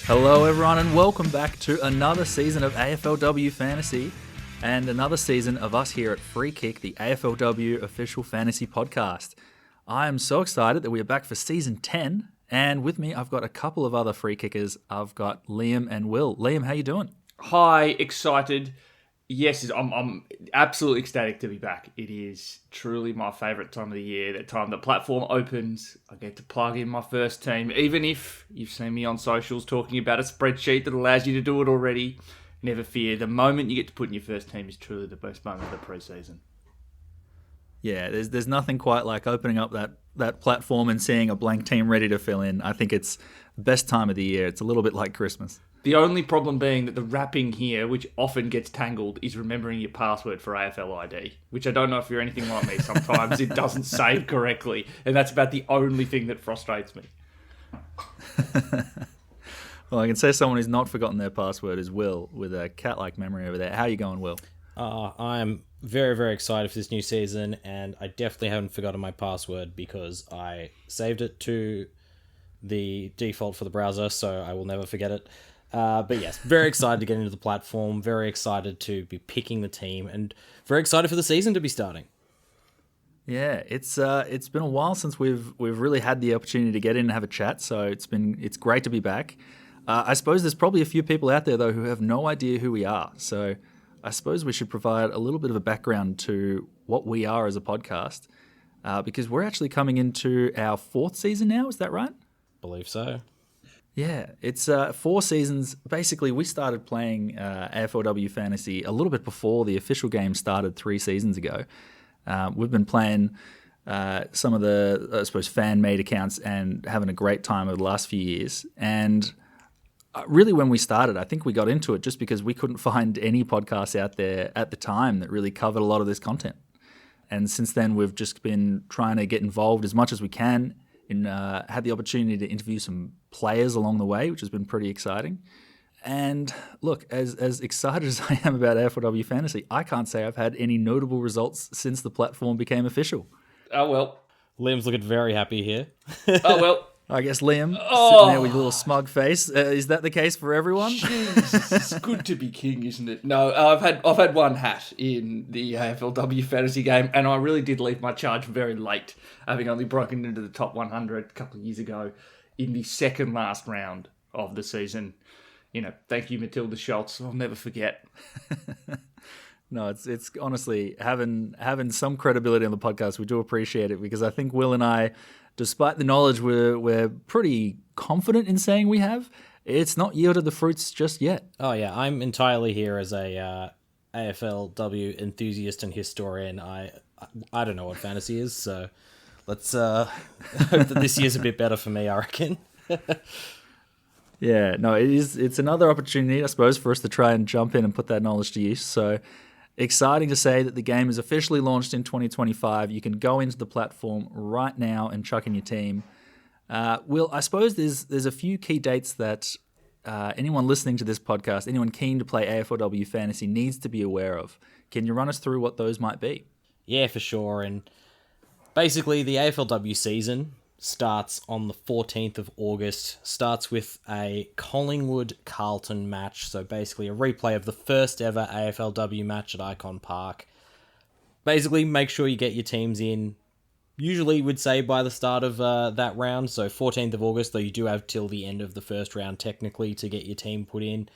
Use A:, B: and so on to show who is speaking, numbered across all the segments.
A: Hello everyone and welcome back to another season of AFLW Fantasy and another season of us here at Free Kick, the AFLW official fantasy podcast. I am so excited that we are back for season 10 and with me I've got a couple of other free kickers. I've got Liam and Will. Liam, how you doing?
B: Hi, excited. Yes, I'm absolutely ecstatic to be back. It is truly my favourite time of the year, that time the platform opens. I get to plug in my first team, even if you've seen me on socials talking about a spreadsheet that allows you to do it already. Never fear, the moment you get to put in your first team is truly the best moment of the preseason.
A: Yeah, there's nothing quite like opening up that platform and seeing a blank team ready to fill in. I think it's the best time of the year. It's a little bit like Christmas.
B: The only problem being that the wrapping here, which often gets tangled, is remembering your password for AFLID, which I don't know if you're anything like me. Sometimes it doesn't save correctly, and that's about the only thing that frustrates me.
A: Well, I can say someone who's not forgotten their password is Will, with a cat-like memory over there. How are you going, Will?
C: I'm very, very excited for this new season, and I definitely haven't forgotten my password because I saved it to the default for the browser, so I will never forget it. But yes, very excited to get into the platform, very excited to be picking the team, and very excited for the season to be starting.
A: Yeah, it's been a while since we've really had the opportunity to get in and have a chat, so it's great to be back. I suppose there's probably a few people out there though who have no idea who we are, so I suppose we should provide a little bit of a background to what we are as a podcast, because we're actually coming into our 4th season now. Is that right?
C: Believe so.
A: Yeah, it's 4 seasons. Basically, we started playing AFLW Fantasy a little bit before the official game started 3 seasons ago. We've been playing some of the, I suppose, fan-made accounts and having a great time over the last few years. And really when we started, I think we got into it just because we couldn't find any podcasts out there at the time that really covered a lot of this content. And since then, we've just been trying to get involved as much as we can. Had the opportunity to interview some players along the way, which has been pretty exciting. And look, as excited as I am about AFLW Fantasy, I can't say I've had any notable results since the platform became official.
B: Oh, well.
C: Liam's looking very happy here.
B: Oh, well.
A: I guess Liam, sitting there with a little smug face. Is that the case for everyone?
B: Jeez, it's good to be king, isn't it? No, I've had one hat in the AFLW fantasy game, and I really did leave my charge very late, having only broken into the top 100 a couple of years ago in the second last round of the season. You know, thank you, Matilda Schultz. I'll never forget.
A: No, it's honestly having some credibility on the podcast. We do appreciate it because I think Will and I, despite the knowledge we're pretty confident in saying we have, it's not yielded the fruits just yet.
C: Oh yeah, I'm entirely here as a AFLW enthusiast and historian. I don't know what fantasy is, so let's hope that this year's a bit better for me, I reckon.
A: Yeah, no, it's another opportunity, I suppose, for us to try and jump in and put that knowledge to use. So exciting to say that the game is officially launched in 2025. You can go into the platform right now and chuck in your team. Will, I suppose there's a few key dates that anyone listening to this podcast, anyone keen to play AFLW Fantasy needs to be aware of. Can you run us through what those might be?
C: Yeah, for sure. And basically, the AFLW season starts on the 14th of August, starts with a Collingwood-Carlton match, so basically a replay of the first ever AFLW match at Icon Park. Basically, make sure you get your teams in, usually would say by the start of that round, so 14th of August, though you do have till the end of the first round technically to get your team put in.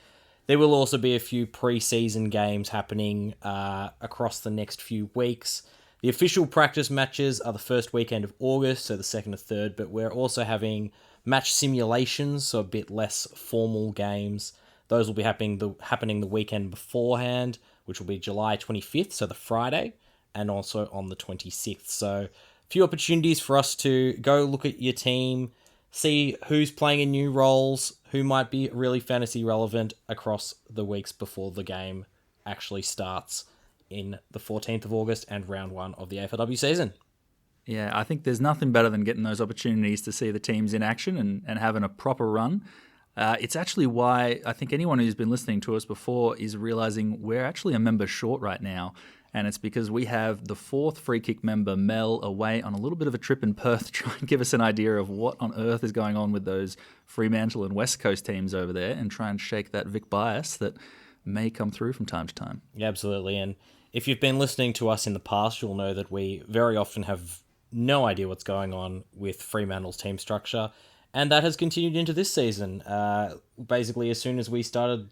C: There will also be a few pre-season games happening across the next few weeks. The official practice matches are the first weekend of August, so the 2nd or 3rd, but we're also having match simulations, so a bit less formal games. Those will be happening the weekend beforehand, which will be July 25th, so the Friday, and also on the 26th. So a few opportunities for us to go look at your team, see who's playing in new roles, who might be really fantasy relevant across the weeks before the game actually starts in the 14th of August and round 1 of the AFLW season.
A: Yeah, I think there's nothing better than getting those opportunities to see the teams in action and having a proper run. It's actually why I think anyone who's been listening to us before is realizing we're actually a member short right now. And it's because we have the 4th free kick member, Mel, away on a little bit of a trip in Perth to try and give us an idea of what on earth is going on with those Fremantle and West Coast teams over there and try and shake that Vic bias that may come through from time to time.
C: Yeah, absolutely. And if you've been listening to us in the past, you'll know that we very often have no idea what's going on with Fremantle's team structure. And that has continued into this season. Basically, as soon as we started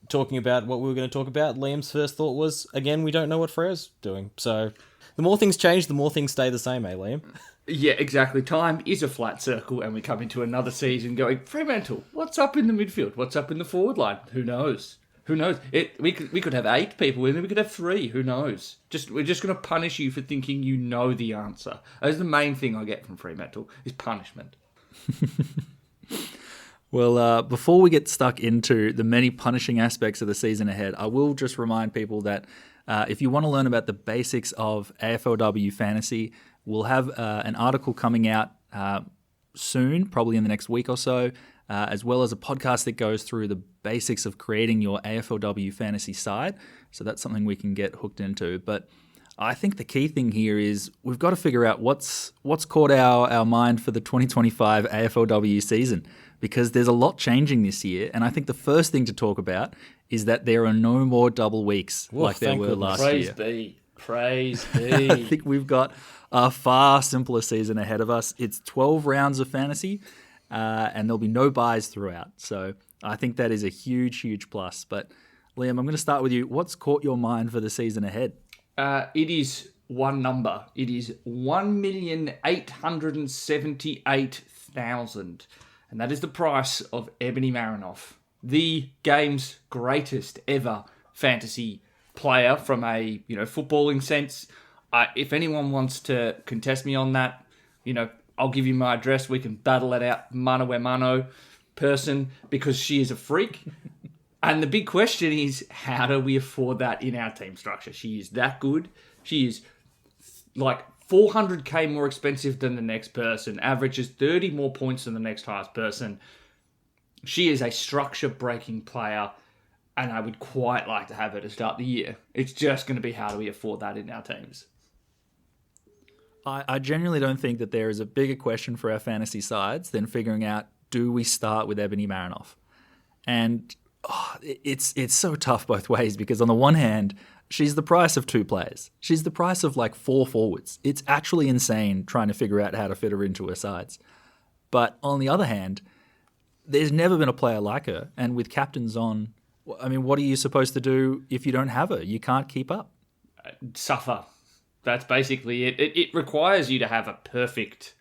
C: talking about what we were going to talk about, Liam's first thought was, again, we don't know what Freo's doing. So the more things change, the more things stay the same, Liam?
B: Yeah, exactly. Time is a flat circle, and we come into another season going, Fremantle, what's up in the midfield? What's up in the forward line? Who knows? Who knows? We could have 8 people in there. We could have 3. Who knows? We're just going to punish you for thinking you know the answer. That's the main thing I get from Fremantle, is punishment.
A: Well, before we get stuck into the many punishing aspects of the season ahead, I will just remind people that if you want to learn about the basics of AFLW Fantasy, we'll have an article coming out soon, probably in the next week or so, as well as a podcast that goes through the basics of creating your AFLW Fantasy side. So that's something we can get hooked into. But I think the key thing here is we've got to figure out what's caught our mind for the 2025 AFLW season, because there's a lot changing this year. And I think the first thing to talk about is that there are no more double weeks like there were last year.
B: Praise be.
A: I think we've got a far simpler season ahead of us. It's 12 rounds of fantasy, and there'll be no buys throughout. So I think that is a huge, huge plus. But Liam, I'm going to start with you. What's caught your mind for the season ahead?
B: It is one number. It is 1,878,000. And that is the price of Ebony Marinoff, the game's greatest ever fantasy player from a footballing sense. If anyone wants to contest me on that, I'll give you my address. We can battle it out mano a mano person, because she is a freak. And the big question is, how do we afford that in our team structure? She is that good. She is like 400k more expensive than the next person, averages 30 more points than the next highest person. She is a structure-breaking player, and I would quite like to have her to start the year. It's just going to be, how do we afford that in our teams?
A: I genuinely don't think that there is a bigger question for our fantasy sides than figuring out, do we start with Ebony Marinoff? And it's so tough both ways, because on the one hand, she's the price of 2 players. She's the price of like 4 forwards. It's actually insane trying to figure out how to fit her into her sides. But on the other hand, there's never been a player like her. And with captains on, I mean, what are you supposed to do if you don't have her? You can't keep up.
B: Suffer. That's basically it. It requires you to have a perfect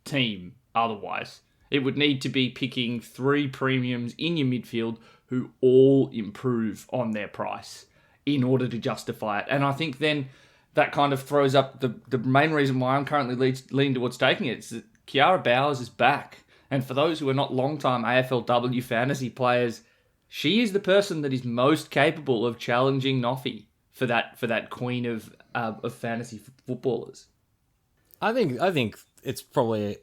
B: team otherwise. It would need to be picking 3 premiums in your midfield who all improve on their price in order to justify it. And I think then that kind of throws up the main reason why I'm currently leaning towards taking it is that Kiara Bowers is back. And for those who are not long-time AFLW fantasy players, she is the person that is most capable of challenging Noffy for that queen of fantasy footballers.
C: I think it's probably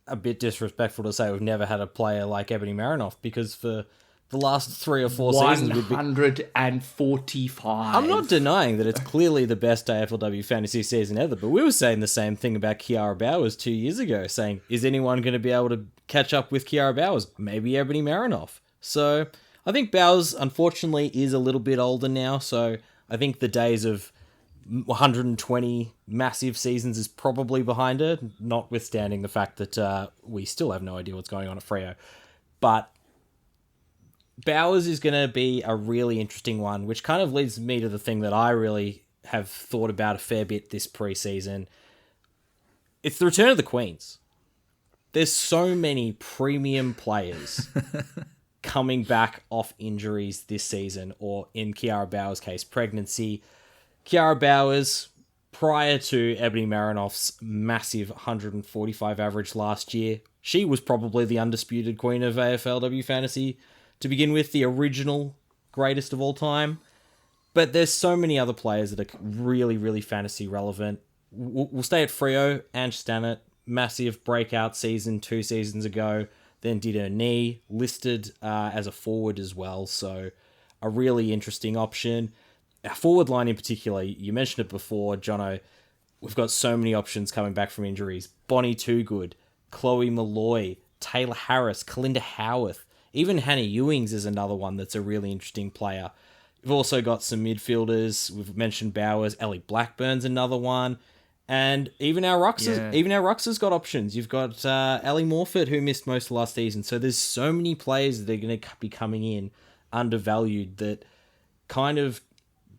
C: a bit disrespectful to say we've never had a player like Ebony Marinoff, because for the last 3 or 4 seasons,
B: 145.
C: I'm not denying that it's clearly the best AFLW fantasy season ever, but we were saying the same thing about Kiara Bowers 2 years ago, saying, is anyone going to be able to catch up with Kiara Bowers? Maybe Ebony Marinoff. So I think Bowers, unfortunately, is a little bit older now, so I think the days of 120 massive seasons is probably behind her, notwithstanding the fact that we still have no idea what's going on at Freo. But Bowers is going to be a really interesting one, which kind of leads me to the thing that I really have thought about a fair bit this preseason. It's the return of the Queens. There's so many premium players coming back off injuries this season, or in Kiara Bowers' case, pregnancy. Kiara Bowers, prior to Ebony Marinoff's massive 145 average last year, she was probably the undisputed queen of AFLW fantasy to begin with, the original greatest of all time. But there's so many other players that are really, really fantasy relevant. We'll stay at Freo. Ange Stannett, massive breakout season 2 seasons ago. then did her knee, listed as a forward as well. So a really interesting option. Our forward line in particular, you mentioned it before, Jono. We've got so many options coming back from injuries. Bonnie Toogood, Chloe Malloy, Taylor Harris, Kalinda Howarth. Even Hannah Ewings is another one that's a really interesting player. We've also got some midfielders. We've mentioned Bowers. Ellie Blackburn's another one. And even our Ruxers got options. You've got Ellie Morfitt, who missed most of last season. So there's so many players that are going to be coming in undervalued that kind of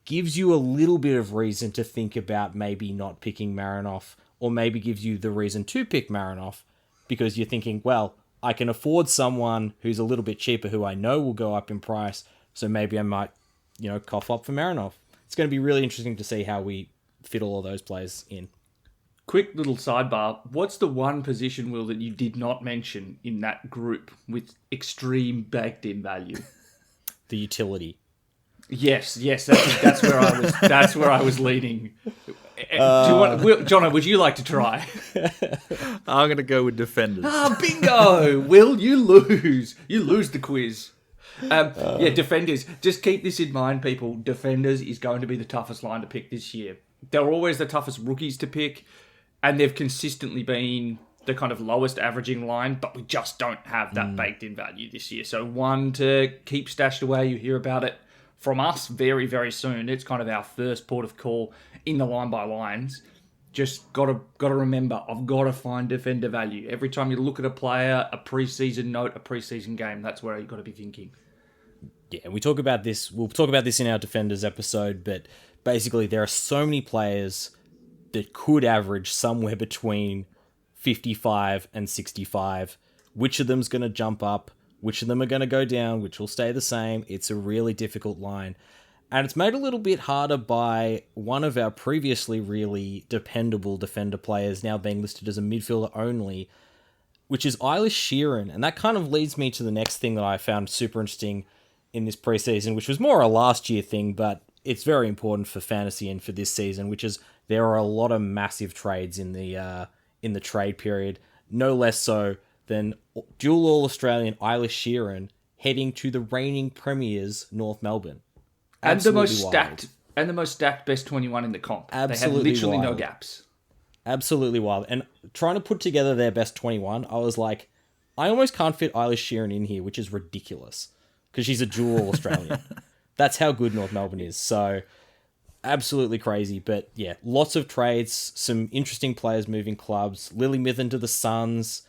C: gives you a little bit of reason to think about maybe not picking Marinoff, or maybe gives you the reason to pick Marinoff because you're thinking, well, I can afford someone who's a little bit cheaper who I know will go up in price, so maybe I might, cough up for Marinoff. It's going to be really interesting to see how we fit all of those players in.
B: Quick little sidebar. What's the one position, Will, that you did not mention in that group with extreme baked-in value?
C: The utility.
B: Yes, that's where I was. That's where I was leaning. Jono, would you like to try?
A: I'm going to go with defenders.
B: Bingo! Will, you lose. You lose the quiz. Defenders. Just keep this in mind, people. Defenders is going to be the toughest line to pick this year. They're always the toughest rookies to pick, and they've consistently been the kind of lowest averaging line, but we just don't have that baked-in value this year. So one to keep stashed away. You hear about it from us very, very soon. It's kind of our first port of call in the line by lines. Just gotta remember, I've got to find defender value. Every time you look at a player, a preseason note, a preseason game, that's where you've got to be thinking.
C: Yeah, we talk about this. We'll talk about this in our defenders episode, but basically there are so many players that could average somewhere between 55 and 65. Which of them's going to jump up? Which of them are going to go down? Which will stay the same? It's a really difficult line. And it's made a little bit harder by one of our previously really dependable defender players now being listed as a midfielder only, which is Eilish Sheeran. And that kind of leads me to the next thing that I found super interesting in this preseason, which was more a last year thing, but it's very important for fantasy and for this season, which is there are a lot of massive trades in the trade period, no less so than dual All-Australian Eilish Sheeran heading to the reigning premiers North Melbourne.
B: And the most stacked best 21 in the comp.
C: Absolutely,
B: they have literally
C: wild.
B: no gaps.
C: Absolutely wild. And trying to put together their best 21, I was like, I almost can't fit Eilish Sheeran in here, which is ridiculous because she's a dual Australian. That's how good North Melbourne is. So absolutely crazy. But yeah, lots of trades, some interesting players moving clubs. Lily Mithen to the Suns,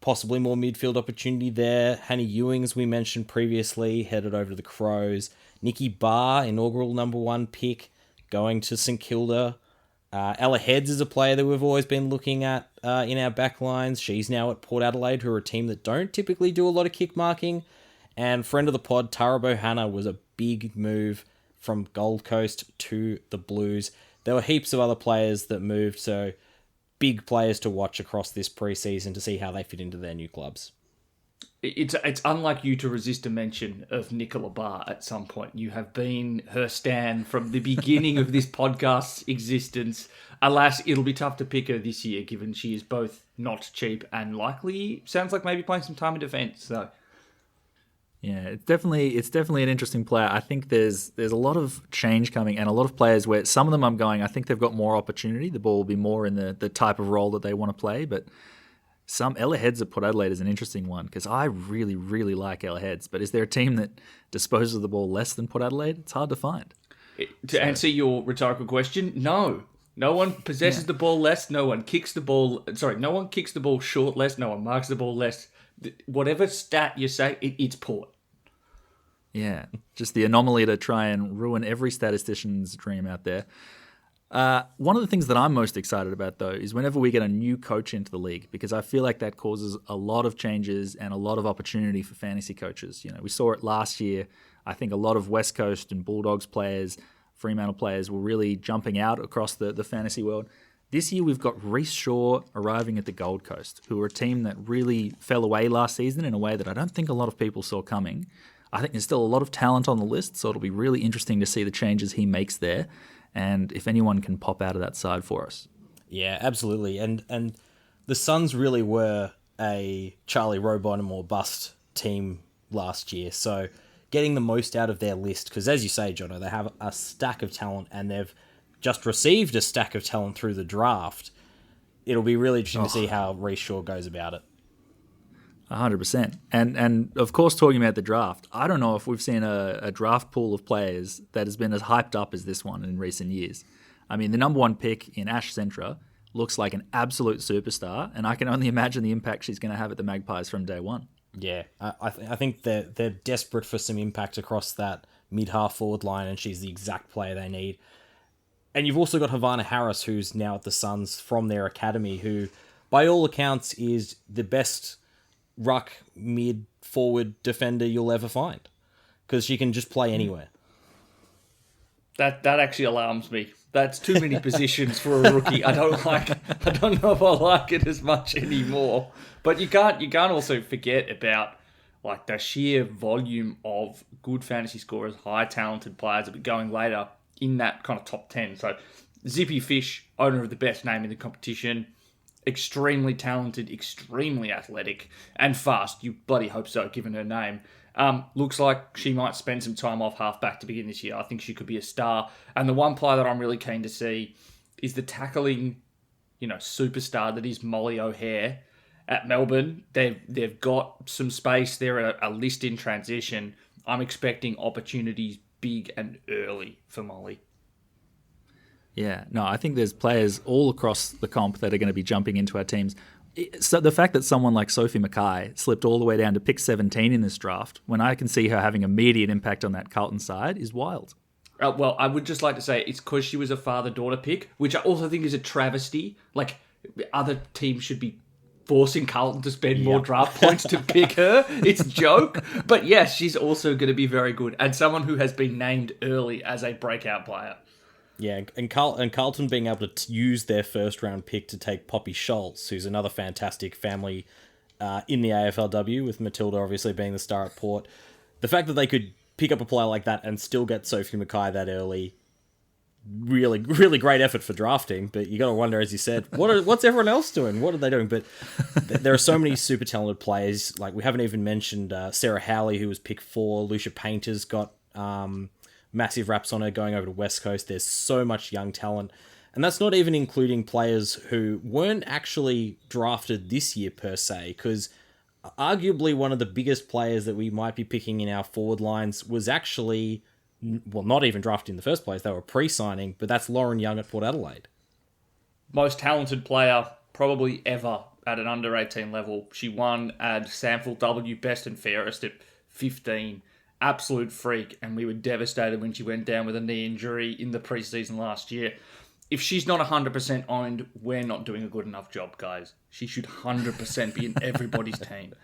C: possibly more midfield opportunity there. Hannah Ewings, we mentioned previously, headed over to the Crows. Nikki Barr, inaugural number 1 pick, going to St Kilda. Ella Heads is a player that we've always been looking at in our backlines. She's now at Port Adelaide, who are a team that don't typically do a lot of kick marking. And friend of the pod, Tara Bohanna, was a big move from Gold Coast to the Blues. There were heaps of other players that moved, so big players to watch across this preseason to see how they fit into their new clubs.
B: It's unlike you to resist a mention of Nicola Barr at some point. You have been her stan from the beginning of this podcast's existence. Alas, it'll be tough to pick her this year, given she is both not cheap and likely, sounds like maybe playing some time in defence. So,
A: yeah, it's definitely an interesting player. I think there's a lot of change coming and a lot of players where some of them I'm going, I think they've got more opportunity. The ball will be more in the type of role that they want to play, but some Ella Heads at Port Adelaide is an interesting one because I really, really like Ella Heads. But is there a team that disposes of the ball less than Port Adelaide? It's hard to find.
B: To answer your rhetorical question, no. No one possesses the ball less. No one kicks the ball. Sorry, no one kicks the ball short less. No one marks the ball less. Whatever stat you say, it's Port.
A: Yeah, just the anomaly to try and ruin every statistician's dream out there. One of the things that I'm most excited about, though, is whenever we get a new coach into the league, because I feel like that causes a lot of changes and a lot of opportunity for fantasy coaches. You know, we saw it last year. I think a lot of West Coast and Bulldogs players, Fremantle players, were really jumping out across the fantasy world. This year, we've got Reece Shaw arriving at the Gold Coast, who are a team that really fell away last season in a way that I don't think a lot of people saw coming. I think there's still a lot of talent on the list, so it'll be really interesting to see the changes he makes there. And if anyone can pop out of that side for us.
C: Yeah, absolutely. And the Suns really were a Charlie Robonham or bust team last year. So getting the most out of their list, because as you say, Jono, they have a stack of talent and they've just received a stack of talent through the draft. It'll be really interesting to see how Reece Shaw goes about it.
A: 100%. And of course, talking about the draft, I don't know if we've seen a draft pool of players that has been as hyped up as this one in recent years. I mean, the number one pick in Ash Centra looks like an absolute superstar, and I can only imagine the impact she's going to have at the Magpies from day one.
C: Yeah, I think they're desperate for some impact across that mid-half forward line, and she's the exact player they need. And you've also got Havana Harris, who's now at the Suns from their academy, who, by all accounts, is the best ruck mid-forward defender you'll ever find, because she can just play anywhere.
B: That actually alarms me. That's too many positions for a rookie. I don't know if I like it as much anymore. But you can't also forget about like the sheer volume of good fantasy scorers, high talented players that are going later in that kind of top 10. So Zippy Fish, owner of the best name in the competition, extremely talented, extremely athletic, and fast. You bloody hope so, given her name. Looks like she might spend some time off halfback to begin this year. I think she could be a star. And the one player that I'm really keen to see is the tackling, superstar that is Molly O'Hare at Melbourne. They've got some space. They're a list in transition. I'm expecting opportunities big and early for Molly.
A: Yeah, no, I think there's players all across the comp that are going to be jumping into our teams. So the fact that someone like Sophie Mackay slipped all the way down to pick 17 in this draft, when I can see her having immediate impact on that Carlton side, is wild.
B: Well, I would just like to say it's because she was a father-daughter pick, which I also think is a travesty. Like, other teams should be forcing Carlton to spend more draft points to pick her. It's a joke. But yes, she's also going to be very good, and someone who has been named early as a breakout player.
C: Yeah, and Carlton being able to use their first-round pick to take Poppy Schultz, who's another fantastic family in the AFLW, with Matilda obviously being the star at Port. The fact that they could pick up a player like that and still get Sophie Mackay that early, really, really great effort for drafting. But you got to wonder, as you said, what's everyone else doing? What are they doing? But there are so many super talented players. Like, we haven't even mentioned Sarah Howley, who was pick 4. Lucia Painter's got massive raps on her going over to West Coast. There's so much young talent. And that's not even including players who weren't actually drafted this year per se, because arguably one of the biggest players that we might be picking in our forward lines was actually, well, not even drafted in the first place. They were pre-signing, but that's Lauren Young at Port Adelaide.
B: Most talented player probably ever at an under-18 level. She won at SANFL Best and Fairest at 15. Absolute freak, and we were devastated when she went down with a knee injury in the preseason last year. If she's not 100% owned, we're not doing a good enough job, guys. She should 100% be in everybody's team.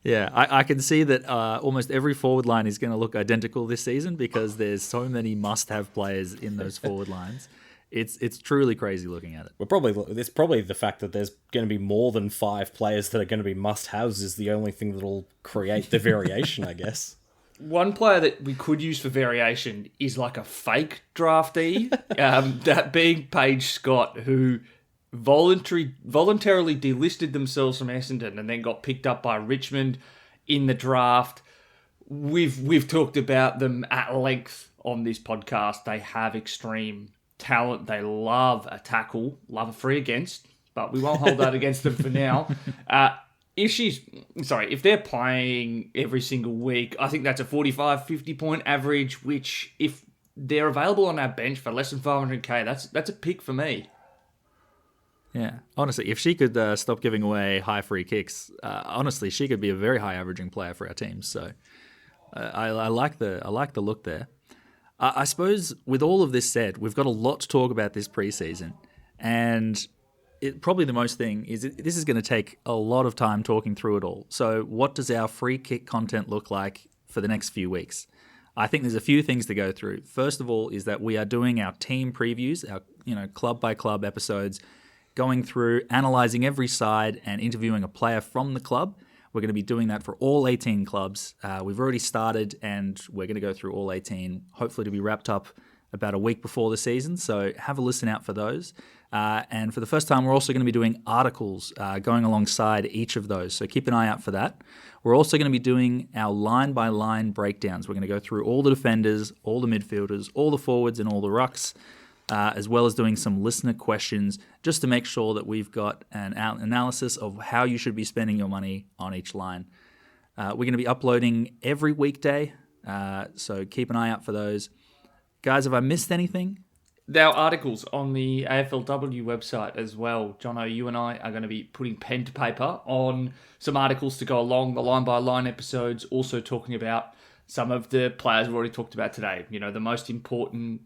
A: Yeah, I can see that almost every forward line is going to look identical this season because there's so many must-have players in those forward lines. It's truly crazy looking at it.
C: It's probably the fact that there's going to be more than 5 players that are going to be must-haves is the only thing that'll create the variation, I guess.
B: One player that we could use for variation is like a fake draftee, that being Paige Scott, who voluntarily delisted themselves from Essendon and then got picked up by Richmond in the draft. We've talked about them at length on this podcast. They have extreme talent. They love a tackle, love a free against, but we won't hold that against them for now. If they're playing every single week, I think that's a 45, 50 point average, which if they're available on our bench for less than 500k, that's a pick for me.
A: Yeah, honestly, if she could stop giving away high free kicks, honestly, she could be a very high averaging player for our team. So I like the look there. I suppose with all of this said, we've got a lot to talk about this preseason, and probably the most thing is this is going to take a lot of time talking through it all. So what does our free kick content look like for the next few weeks? I think there's a few things to go through. First of all is that we are doing our team previews, our club by club episodes, going through, analysing every side and interviewing a player from the club. We're going to be doing that for all 18 clubs. We've already started and we're going to go through all 18, hopefully to be wrapped up about a week before the season. So have a listen out for those. And for the first time, we're also going to be doing articles going alongside each of those. So keep an eye out for that. We're also going to be doing our line-by-line breakdowns. We're going to go through all the defenders, all the midfielders, all the forwards, and all the rucks, as well as doing some listener questions, just to make sure that we've got an analysis of how you should be spending your money on each line. We're going to be uploading every weekday, so keep an eye out for those. Guys, have I missed anything?
B: There are articles on the AFLW website as well. Jono, you and I are going to be putting pen to paper on some articles to go along the line-by-line episodes, also talking about some of the players we've already talked about today. You know, the most important,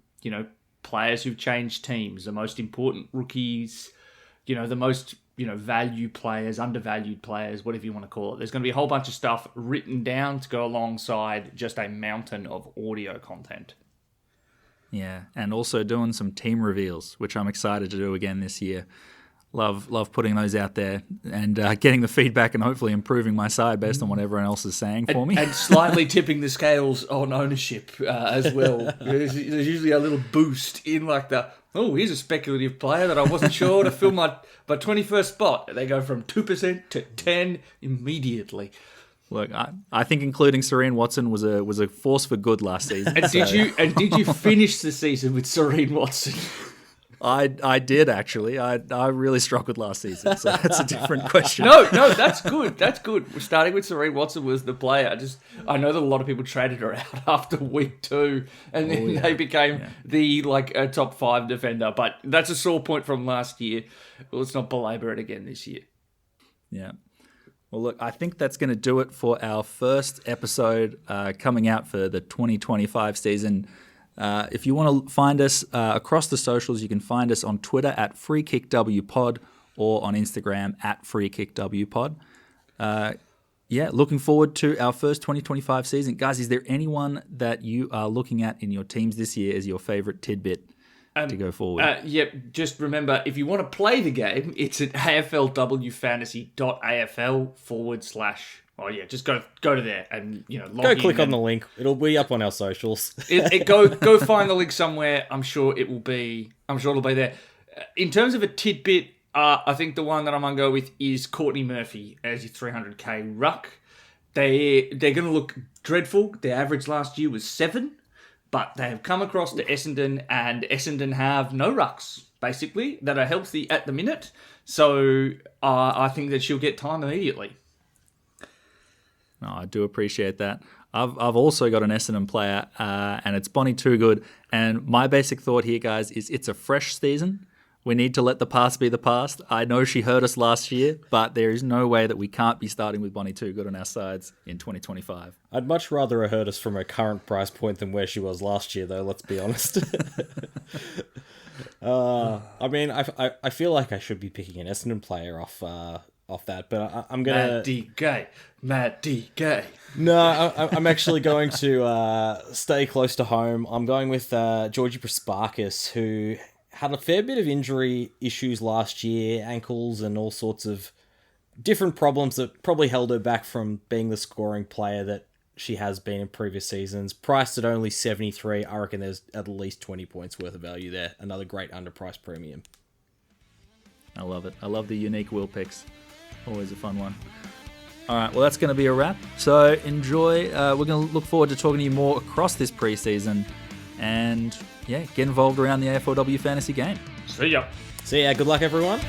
B: players who've changed teams, the most important rookies, the most, value players, undervalued players, whatever you want to call it. There's going to be a whole bunch of stuff written down to go alongside just a mountain of audio content.
A: Yeah, and also doing some team reveals, which I'm excited to do again this year. Love putting those out there and getting the feedback and hopefully improving my side based on what everyone else is saying for me.
B: And slightly tipping the scales on ownership as well. There's usually a little boost in here's a speculative player that I wasn't sure to fill my 21st spot. They go from 2% to 10% immediately.
A: Look, I think including Serene Watson was a force for good last season.
B: And did you finish the season with Serene Watson?
A: I did actually. I really struggled last season, so that's a different question.
B: No, that's good. That's good. Starting with Serene Watson was the player. I know that a lot of people traded her out after week 2, and then they became the a top 5 defender. But that's a sore point from last year. Let's not belabor it again this year.
A: Yeah. Well, look, I think that's going to do it for our first episode coming out for the 2025 season. If you want to find us across the socials, you can find us on Twitter at FreeKickWPod or on Instagram at FreeKickWPod. Looking forward to our first 2025 season. Guys, is there anyone that you are looking at in your teams this year as your favorite tidbit to go forward?
B: Just remember, if you want to play the game, it's at AFLWFantasy.afl/. Oh yeah, just go to there and log
C: click on the link. It'll be up on our socials.
B: Go find the link somewhere. I'm sure it'll be there. In terms of a tidbit, I think the one that I'm gonna go with is Courtney Murphy as your 300k ruck. They're gonna look dreadful. Their average last year was 7, but they have come across to Essendon, and Essendon have no rucks basically that are healthy at the minute. So I think that she'll get time immediately.
A: No, I do appreciate that. I've also got an Essendon player, and it's Bonnie Toogood. And my basic thought here, guys, is it's a fresh season. We need to let the past be the past. I know she hurt us last year, but there is no way that we can't be starting with Bonnie Toogood on our sides in 2025.
C: I'd much rather her hurt us from her current price point than where she was last year, though, let's be honest. I mean, I feel like I should be picking an Essendon player off that, but I'm gonna
B: Matt DK.
C: No, I'm actually going to stay close to home. I'm going with Georgie Prasparkas, who had a fair bit of injury issues last year, ankles and all sorts of different problems that probably held her back from being the scoring player that she has been in previous seasons. Priced at only 73, I reckon there's at least 20 points worth of value there. Another great underpriced premium.
A: I love it. I love the unique will picks. Always a fun one. All right, well, that's going to be a wrap. So enjoy. We're going to look forward to talking to you more across this preseason. And, get involved around the AFLW fantasy game.
B: See ya.
C: See ya. Good luck, everyone.